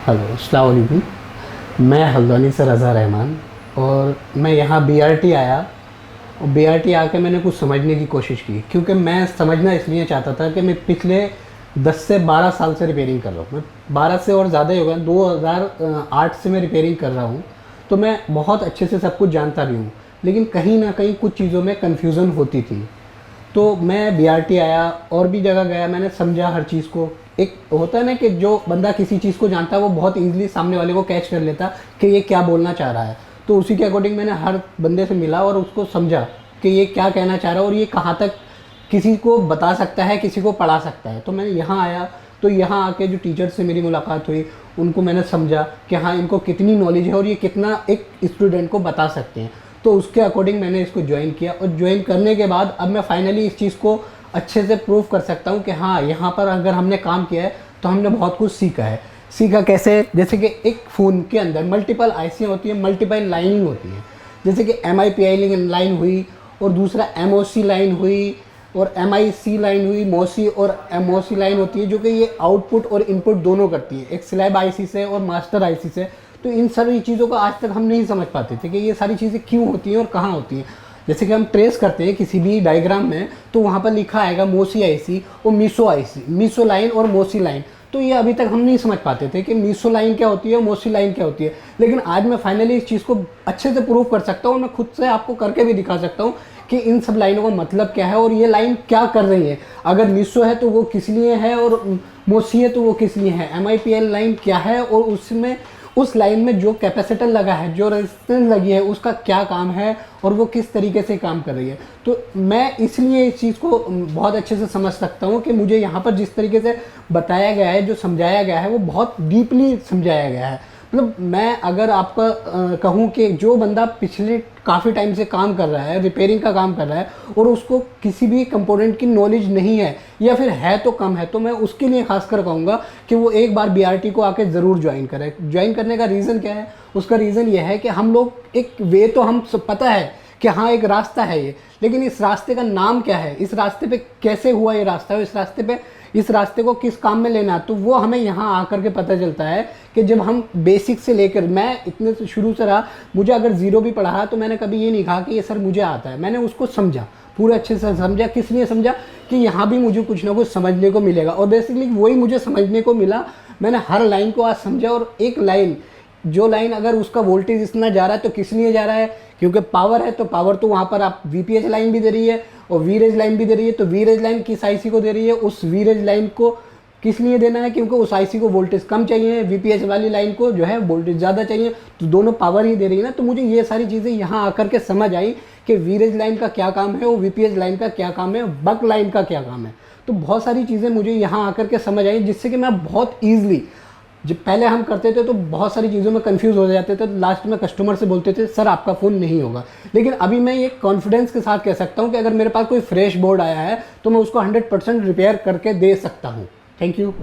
Hello, अस्सलाम वालेकुम। मैं हल्द्वानी से रज़ा रहमान और मैं यहाँ बीआरटी आया और बीआरटी आके मैंने कुछ समझने की कोशिश की, क्योंकि मैं समझना इसलिए चाहता था कि मैं पिछले 10 से 12 साल से रिपेयरिंग कर रहा हूँ। मैं 12 से और ज़्यादा ही हो गया, 2008 से मैं रिपेयरिंग कर रहा हूँ। तो मैं बहुत अच्छे से सब कुछ जानता भी हूँ, लेकिन कहीं ना कहीं कुछ चीज़ों में कन्फ्यूज़न होती थी। तो मैं बीआरटी आया और भी जगह गया, मैंने समझा हर चीज़ को। एक होता है ना कि जो बंदा किसी चीज़ को जानता है वो बहुत ईजिली सामने वाले को कैच कर लेता कि ये क्या बोलना चाह रहा है। तो उसी के अकॉर्डिंग मैंने हर बंदे से मिला और उसको समझा कि ये क्या कहना चाह रहा है और ये कहाँ तक किसी को बता सकता है, किसी को पढ़ा सकता है। तो मैं यहाँ आया, तो यहाँ आके जो टीचर से मेरी मुलाकात हुई उनको मैंने समझा कि हाँ, इनको कितनी नॉलेज है और ये कितना एक स्टूडेंट को बता सकते हैं। तो उसके अकॉर्डिंग मैंने इसको ज्वाइन किया और ज्वाइन करने के बाद अब मैं फाइनली इस चीज़ को अच्छे से प्रूव कर सकता हूँ कि हाँ, यहाँ पर अगर हमने काम किया है तो हमने बहुत कुछ सीखा है। सीखा कैसे? जैसे कि एक फ़ोन के अंदर मल्टीपल आईसियाँ होती हैं, मल्टीपल लाइनिंग होती है। जैसे कि MIPI लाइन हुई और दूसरा MOC लाइन हुई और MIC लाइन हुई, मोसी और MOC लाइन होती है, जो कि ये आउटपुट और इनपुट दोनों करती है, एक स्लैब आईसी से और मास्टर आईसी से। तो इन सारी चीज़ों को आज तक हम नहीं समझ पाते थे कि ये सारी चीज़ें क्यों होती हैं और कहाँ होती हैं। जैसे कि हम ट्रेस करते हैं किसी भी डायग्राम में, तो वहाँ पर लिखा आएगा मोसी आईसी और मीसो आईसी, मीसो लाइन और मोसी लाइन। तो ये अभी तक हम नहीं समझ पाते थे कि मीसो लाइन क्या होती है, मोसी लाइन क्या होती है। लेकिन आज मैं फाइनली इस चीज़ को अच्छे से प्रूव कर सकता हूँ, मैं खुद से आपको करके भी दिखा सकता हूँ कि इन सब लाइनों का मतलब क्या है और ये लाइन क्या कर रही है। अगर मीसो है तो वो किस लिए है और मोसी है तो वो किस लिए है। MIPL लाइन क्या है और उसमें उस लाइन में जो कैपेसिटर लगा है, जो रेजिस्टेंस लगी है, उसका क्या काम है और वो किस तरीके से काम कर रही है। तो मैं इसलिए इस चीज़ को बहुत अच्छे से समझ सकता हूँ कि मुझे यहाँ पर जिस तरीके से बताया गया है, जो समझाया गया है, वो बहुत डीपली समझाया गया है। मतलब मैं अगर आपका कहूँ कि जो बंदा पिछले काफ़ी टाइम से काम कर रहा है, रिपेयरिंग का काम कर रहा है और उसको किसी भी कंपोनेंट की नॉलेज नहीं है या फिर है तो कम है, तो मैं उसके लिए खासकर कहूँगा कि वो एक बार बीआरटी को आके ज़रूर ज्वाइन करें। ज्वाइन करने का रीज़न क्या है? उसका रीज़न ये है कि हम लोग एक वे तो हम सब पता है कि हाँ, एक रास्ता है ये, लेकिन इस रास्ते का नाम क्या है, इस रास्ते पे कैसे हुआ ये रास्ता, इस रास्ते को किस काम में लेना, तो वो हमें यहाँ आकर के पता चलता है कि जब हम बेसिक से लेकर, मैं इतने से शुरू से रहा, मुझे अगर ज़ीरो भी पढ़ा तो मैंने कभी ये नहीं कहा कि ये सर मुझे आता है। मैंने उसको समझा, पूरे अच्छे से समझा। किस लिए समझा? कि यहाँ भी मुझे कुछ ना कुछ समझने को मिलेगा और बेसिकली वही मुझे समझने को मिला। मैंने हर लाइन को आज समझा और एक लाइन, जो लाइन अगर उसका वोल्टेज इतना जा रहा है तो किस लिए जा रहा है? क्योंकि पावर है, तो पावर तो वहाँ पर आप VPH लाइन भी दे रही है और वीरेज लाइन भी दे रही है। तो वीरेज लाइन किस आईसी को दे रही है? उस वीरेज लाइन को किस लिए देना है? क्योंकि उस आईसी को वोल्टेज कम चाहिए, VPH वाली लाइन को जो है वोल्टेज ज़्यादा चाहिए, तो दोनों पावर ही दे रही है ना। तो मुझे ये सारी चीज़ें यहाँ आकर के समझ आई कि वीरेज लाइन का क्या काम है और VPH लाइन का क्या काम है, बक लाइन का क्या काम है। तो बहुत सारी चीज़ें मुझे यहाँ आकर के समझ आई, जिससे कि मैं बहुत ईजिली, जब पहले हम करते थे तो बहुत सारी चीज़ों में कंफ्यूज हो जाते थे, लास्ट में कस्टमर से बोलते थे सर आपका फ़ोन नहीं होगा। लेकिन अभी मैं ये कॉन्फिडेंस के साथ कह सकता हूँ कि अगर मेरे पास कोई फ्रेश बोर्ड आया है तो मैं उसको 100% रिपेयर करके दे सकता हूँ। Thank you.